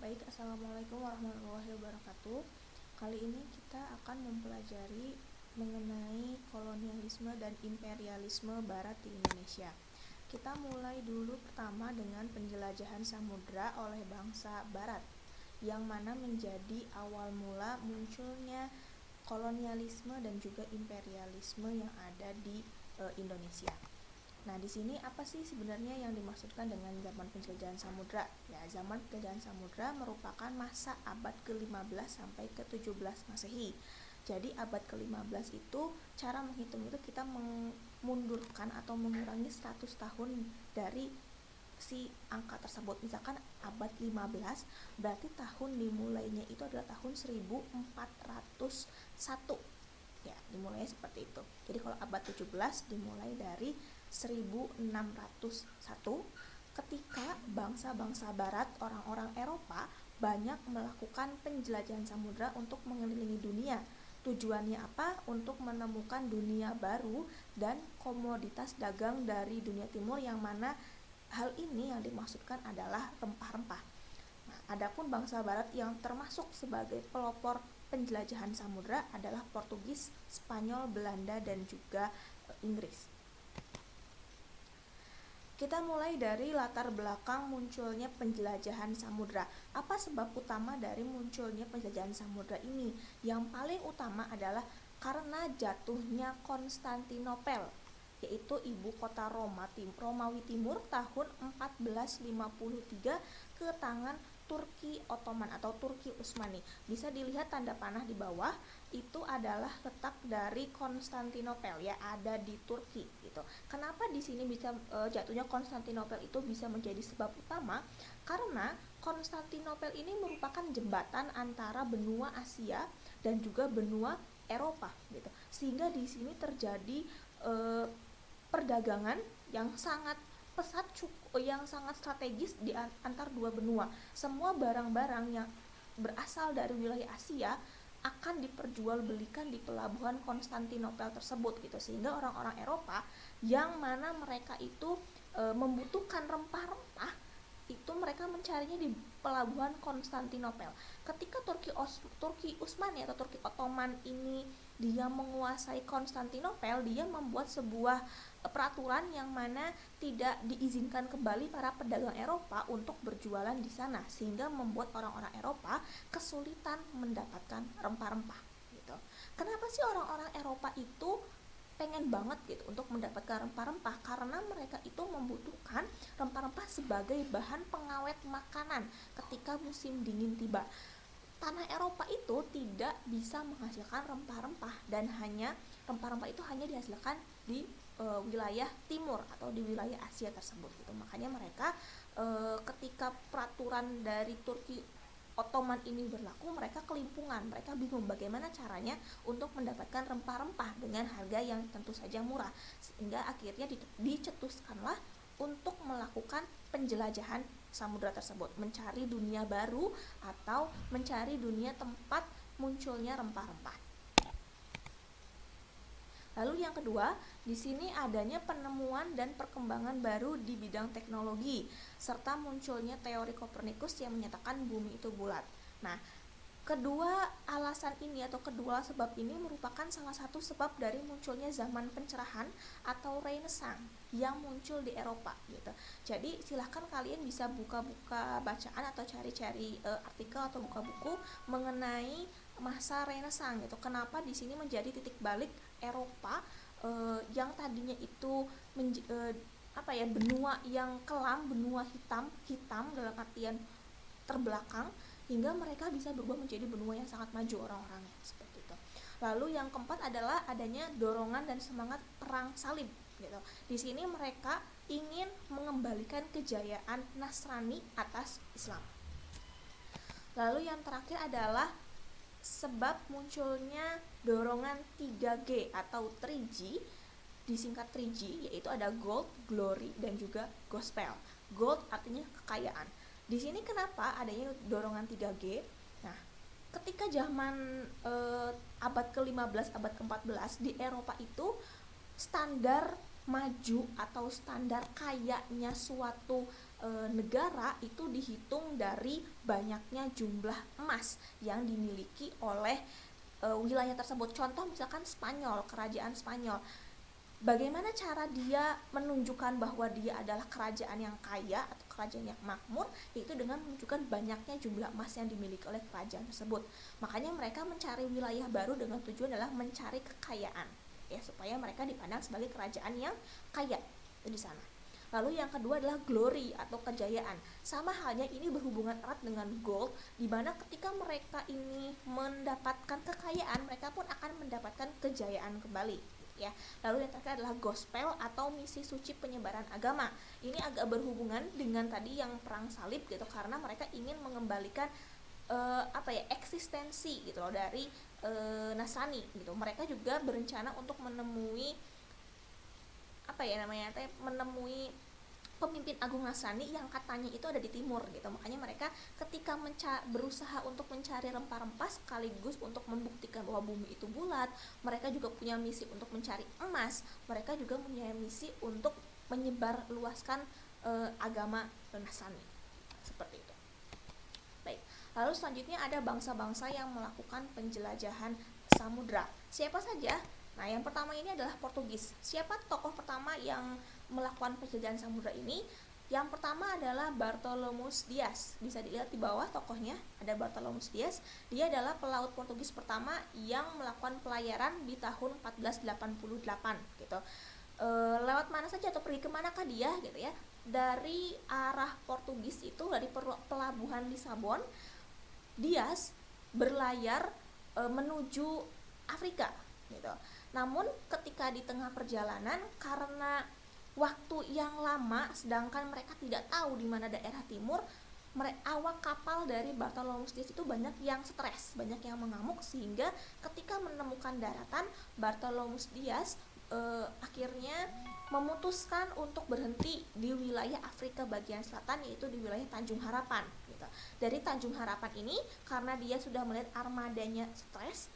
Baik, Assalamualaikum warahmatullahi wabarakatuh. Kali ini kita akan mempelajari mengenai kolonialisme dan imperialisme Barat di Indonesia. Kita mulai dulu pertama dengan penjelajahan samudra oleh bangsa Barat, yang mana menjadi awal mula munculnya kolonialisme dan juga imperialisme yang ada di Indonesia. Nah, di sini apa sih sebenarnya yang dimaksudkan dengan zaman penjelajahan samudra? Ya, zaman penjelajahan samudra merupakan masa abad ke-15 sampai ke-17 Masehi. Jadi abad ke-15 itu cara menghitung itu kita memundurkan atau mengurangi 100 tahun dari si angka tersebut. Misalkan abad 15, berarti tahun dimulainya itu adalah tahun 1401. Ya, dimulainya seperti itu. Jadi kalau abad 17 dimulai dari 1601 ketika bangsa-bangsa barat, orang-orang Eropa banyak melakukan penjelajahan samudra untuk mengelilingi dunia. Tujuannya apa? Untuk menemukan dunia baru dan komoditas dagang dari dunia timur, yang mana hal ini yang dimaksudkan adalah rempah-rempah. Nah, adapun bangsa barat yang termasuk sebagai pelopor penjelajahan samudra adalah Portugis, Spanyol, Belanda, dan juga Inggris. Kita mulai dari latar belakang munculnya penjelajahan samudra. Apa sebab utama dari munculnya penjelajahan samudra ini? Yang paling utama adalah karena jatuhnya Konstantinopel, yaitu ibu kota Romawi Timur tahun 1453 ke tangan Turki Ottoman atau Turki Utsmani. Bisa dilihat tanda panah di bawah, itu adalah letak dari Konstantinopel, ya, ada di Turki gitu. Kenapa di sini bisa jatuhnya Konstantinopel itu bisa menjadi sebab utama? Karena Konstantinopel ini merupakan jembatan antara benua Asia dan juga benua Eropa gitu. Sehingga di sini terjadi perdagangan yang sangat pesat, yang sangat strategis di antar dua benua. Semua barang-barang yang berasal dari wilayah Asia akan diperjualbelikan di pelabuhan Konstantinopel tersebut gitu, sehingga orang-orang Eropa yang mana mereka itu membutuhkan rempah-rempah itu mereka mencarinya di pelabuhan Konstantinopel. Ketika Turki Utsmani atau Turki Ottoman ini dia menguasai Konstantinopel, dia membuat sebuah peraturan yang mana tidak diizinkan kembali para pedagang Eropa untuk berjualan di sana, sehingga membuat orang-orang Eropa kesulitan mendapatkan rempah-rempah gitu. Kenapa sih orang-orang Eropa itu pengen banget gitu untuk mendapatkan rempah-rempah? Karena mereka itu membutuhkan rempah-rempah sebagai bahan pengawet makanan ketika musim dingin tiba. Tanah Eropa itu tidak bisa menghasilkan rempah-rempah, dan rempah-rempah itu hanya dihasilkan di wilayah timur atau di wilayah Asia tersebut gitu. Makanya mereka ketika peraturan dari Turki Ottoman ini berlaku, mereka kelimpungan, mereka bingung bagaimana caranya untuk mendapatkan rempah-rempah dengan harga yang tentu saja murah, sehingga akhirnya dicetuskanlah untuk melakukan penjelajahan samudra tersebut, mencari dunia baru atau mencari dunia tempat munculnya rempah-rempah. Lalu yang kedua, di sini adanya penemuan dan perkembangan baru di bidang teknologi, serta munculnya teori Kopernikus yang menyatakan bumi itu bulat. Nah, kedua alasan ini atau kedua sebab ini merupakan salah satu sebab dari munculnya zaman pencerahan atau Renaissance yang muncul di Eropa gitu. Jadi silahkan kalian bisa buka-buka bacaan atau cari-cari artikel atau buka buku mengenai masa Renaissance gitu. Kenapa di sini menjadi titik balik Eropa yang tadinya itu benua yang kelam, benua hitam dalam artian terbelakang, hingga mereka bisa berubah menjadi benua yang sangat maju orang-orangnya seperti itu. Lalu yang keempat adalah adanya dorongan dan semangat perang salib gitu. Di sini mereka ingin mengembalikan kejayaan Nasrani atas Islam. Lalu yang terakhir adalah sebab munculnya dorongan 3G atau 3G, disingkat 3G, yaitu ada gold, glory, dan juga gospel. Gold artinya kekayaan. Di sini kenapa adanya dorongan 3G? Nah, ketika zaman abad ke-15, abad ke-14 di Eropa itu standar maju atau standar kayanya suatu negara itu dihitung dari banyaknya jumlah emas yang dimiliki oleh wilayah tersebut. Contoh misalkan Spanyol, kerajaan Spanyol. Bagaimana cara dia menunjukkan bahwa dia adalah kerajaan yang kaya atau kerajaan yang makmur, yaitu dengan menunjukkan banyaknya jumlah emas yang dimiliki oleh kerajaan tersebut. Makanya mereka mencari wilayah baru dengan tujuan adalah mencari kekayaan, ya, supaya mereka dipandang sebagai kerajaan yang kaya di sana. Lalu yang kedua adalah glory atau kejayaan. Sama halnya ini berhubungan erat dengan gold, di mana ketika mereka ini mendapatkan kekayaan, mereka pun akan mendapatkan kejayaan kembali. Ya, lalu yang terakhir adalah gospel atau misi suci penyebaran agama. Ini agak berhubungan dengan tadi yang perang salib gitu, karena mereka ingin mengembalikan eksistensi gitu loh dari Nasrani gitu. Mereka juga berencana untuk menemui menemui pemimpin agung Nasrani yang katanya itu ada di timur gitu. Makanya mereka ketika berusaha untuk mencari rempah-rempah sekaligus untuk membuktikan bahwa bumi itu bulat, mereka juga punya misi untuk mencari emas, mereka juga punya misi untuk menyebar luaskan agama Nasrani. Seperti itu. Baik. Lalu selanjutnya ada bangsa-bangsa yang melakukan penjelajahan samudra. Siapa saja? Nah, yang pertama ini adalah Portugis. Siapa tokoh pertama yang melakukan penjelajahan samudra ini? Yang pertama adalah Bartolomeus Dias. Bisa dilihat di bawah tokohnya, ada Bartolomeus Dias. Dia adalah pelaut Portugis pertama yang melakukan pelayaran di tahun 1488 gitu. Lewat mana saja atau pergi kemanakah dia gitu ya? Dari arah Portugis itu, dari pelabuhan Lisabon, Dias berlayar menuju Afrika gitu. Namun ketika di tengah perjalanan, karena waktu yang lama sedangkan mereka tidak tahu di mana daerah timur, awak kapal dari Bartolomeus Dias itu banyak yang stres, banyak yang mengamuk, sehingga ketika menemukan daratan, Bartolomeus Dias akhirnya memutuskan untuk berhenti di wilayah Afrika bagian selatan, yaitu di wilayah Tanjung Harapan gitu. Dari Tanjung Harapan ini, karena dia sudah melihat armadanya stres,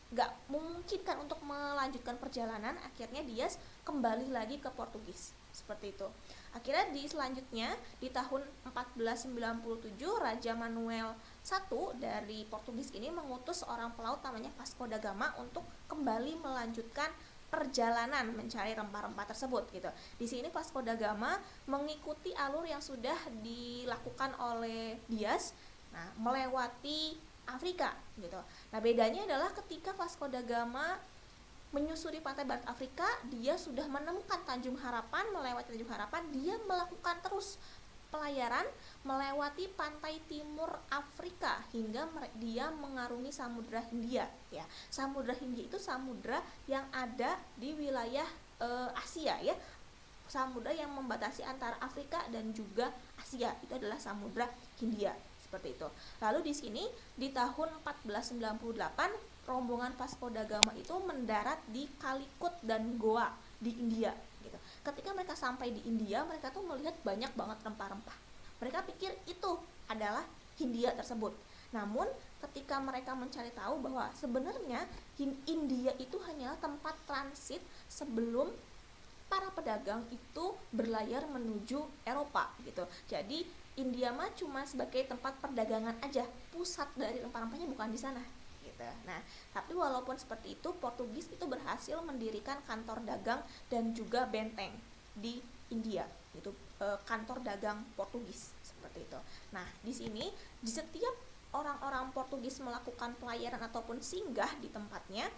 gak memungkinkan untuk melanjutkan perjalanan, akhirnya Dias kembali lagi ke Portugis. Seperti itu. Akhirnya selanjutnya di tahun 1497 Raja Manuel I dari Portugis ini mengutus seorang pelaut namanya Vasco da Gama untuk kembali melanjutkan perjalanan mencari rempah-rempah tersebut gitu. Di sini Vasco da Gama mengikuti alur yang sudah dilakukan oleh Dias, nah, melewati Afrika gitu. Nah, bedanya adalah ketika Vasco da Gama menyusuri pantai barat Afrika, dia sudah menemukan Tanjung Harapan, melewati Tanjung Harapan, dia melakukan terus pelayaran melewati pantai timur Afrika hingga dia mengarungi Samudra Hindia ya. Samudra Hindia itu samudra yang ada di wilayah Asia ya. Samudra yang membatasi antara Afrika dan juga Asia, itu adalah Samudra Hindia. Seperti itu. Lalu di sini di tahun 1498 rombongan Vasco da Gama itu mendarat di Calicut dan Goa di India gitu. Ketika mereka sampai di India, mereka tuh melihat banyak banget rempah-rempah. Mereka pikir itu adalah Hindia tersebut. Namun ketika mereka mencari tahu bahwa sebenarnya India itu hanyalah tempat transit sebelum para pedagang itu berlayar menuju Eropa gitu. Jadi India mah cuma sebagai tempat perdagangan aja, pusat dari rempah-rempahnya bukan di sana gitu. Nah, tapi walaupun seperti itu, Portugis itu berhasil mendirikan kantor dagang dan juga benteng di India, itu kantor dagang Portugis seperti itu. Nah, di sini di setiap orang-orang Portugis melakukan pelayaran ataupun singgah di tempatnya,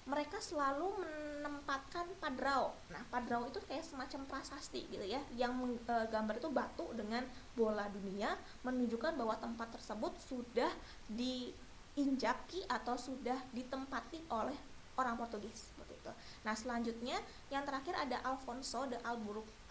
mereka selalu menempatkan padrao. Nah, padrao itu kayak semacam prasasti gitu ya, yang gambar itu batu dengan bola dunia, menunjukkan bahwa tempat tersebut sudah diinjaki atau sudah ditempati oleh orang Portugis seperti itu. Nah, selanjutnya yang terakhir ada Alfonso de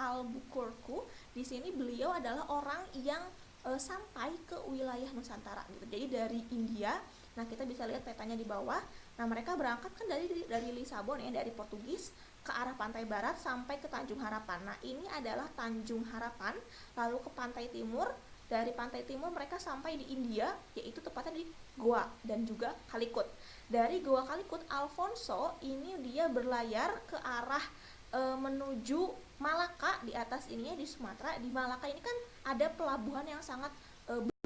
Albuquerque. Di sini beliau adalah orang yang sampai ke wilayah Nusantara gitu. Jadi dari India, nah kita bisa lihat petanya di bawah. Nah, mereka berangkat kan dari Lisabon ya, dari Portugis ke arah pantai barat sampai ke Tanjung Harapan. Nah, ini adalah Tanjung Harapan, lalu ke pantai timur. Dari pantai timur mereka sampai di India, yaitu tepatnya di Goa dan juga Calicut. Dari Goa Calicut, Alfonso ini dia berlayar ke arah menuju Malaka. Di atas ininya di Sumatera, di Malaka ini kan ada pelabuhan yang sangat